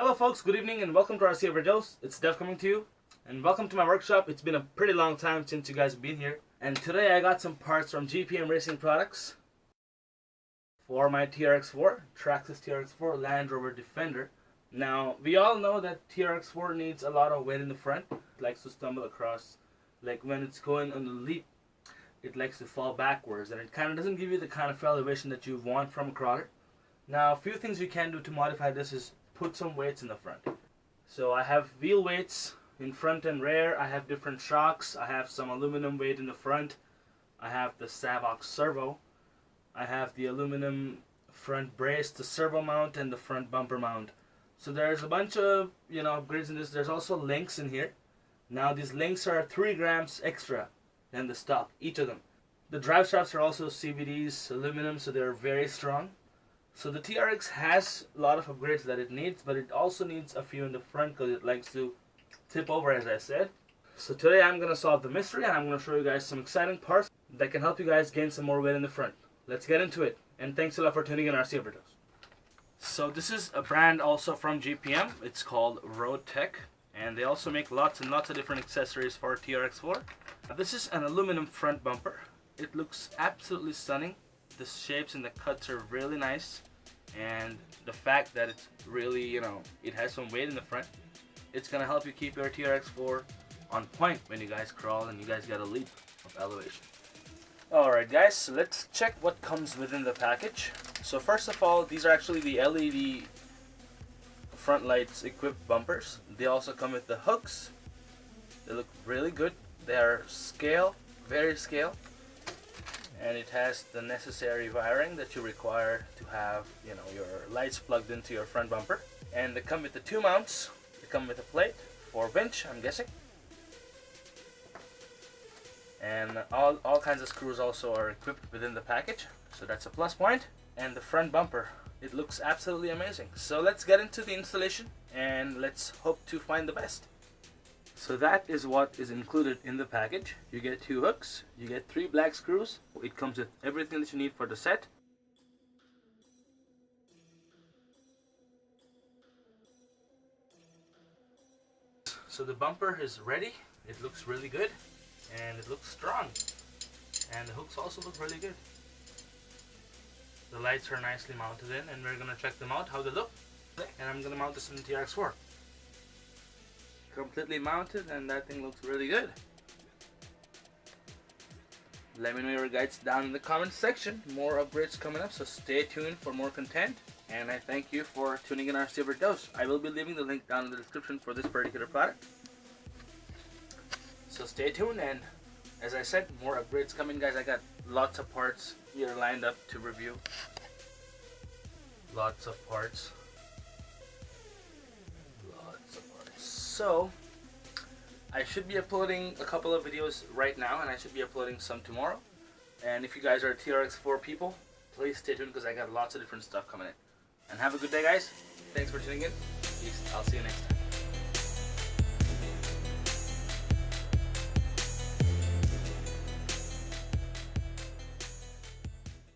Hello folks, good evening and welcome to RC Overdose. It's Dev coming to you and welcome to my workshop. It's been a pretty long time since you guys have been here, and today I got some parts from GPM Racing Products for my Trx4, Traxxas Trx4 Land Rover Defender. Now we all know that Trx4 needs a lot of weight in the front. It likes to stumble across, like when it's going on the leap, it likes to fall backwards and it kind of doesn't give you the kind of elevation that you want from a crawler. Now a few things you can do to modify this is put some weights in the front. So I have wheel weights in front and rear. I have different shocks. I have some aluminum weight in the front. I have the Savox servo. I have the aluminum front brace, the servo mount, and the front bumper mount. So there's a bunch of upgrades in this. There's also links in here. Now these links are 3 grams extra than the stock, each of them. The drive shafts are also CVDs, aluminum, so they're very strong. So the TRX has a lot of upgrades that it needs, but it also needs a few in the front because it likes to tip over, as I said. So today I'm going to solve the mystery and I'm going to show you guys some exciting parts that can help you guys gain some more weight in the front. Let's get into it, and thanks a lot for tuning in RC Overdose. So this is a brand also from GPM. It's called Road Tech, and they also make lots and lots of different accessories for Trx4. This is an aluminum front bumper. It looks absolutely stunning. The shapes and the cuts are really nice, and the fact that it's really, it has some weight in the front, it's gonna help you keep your Trx4 on point when you guys crawl and you guys get a leap of elevation. Alright guys, so let's check what comes within the package. So first of all, these are actually the LED front lights equipped bumpers. They also come with the hooks. They look really good. They are scale, very scale. And it has the necessary wiring that you require to have, your lights plugged into your front bumper. And they come with the 2 mounts. They come with a plate for winch, I'm guessing. And all kinds of screws also are equipped within the package, so that's a plus point. And the front bumper, it looks absolutely amazing. So let's get into the installation and let's hope to find the best. So that is what is included in the package. You get 2 hooks, you get 3 black screws. It comes with everything that you need for the set. So the bumper is ready. It looks really good and it looks strong. And the hooks also look really good. The lights are nicely mounted in, and we're gonna check them out, how they look. And I'm gonna mount this in the Trx4. Completely mounted, and that thing looks really good. Let me know your guides down in the comments section. More upgrades coming up, so stay tuned for more content. And I thank you for tuning in RC Overdose. I will be leaving the link down in the description for this particular product. So stay tuned, and as I said, more upgrades coming, guys. I got lots of parts here lined up to review. Lots of parts. So I should be uploading a couple of videos right now, and I should be uploading some tomorrow. And if you guys are Trx4 people, please stay tuned because I got lots of different stuff coming in. And have a good day, guys. Thanks for tuning in. Peace. I'll see you next time.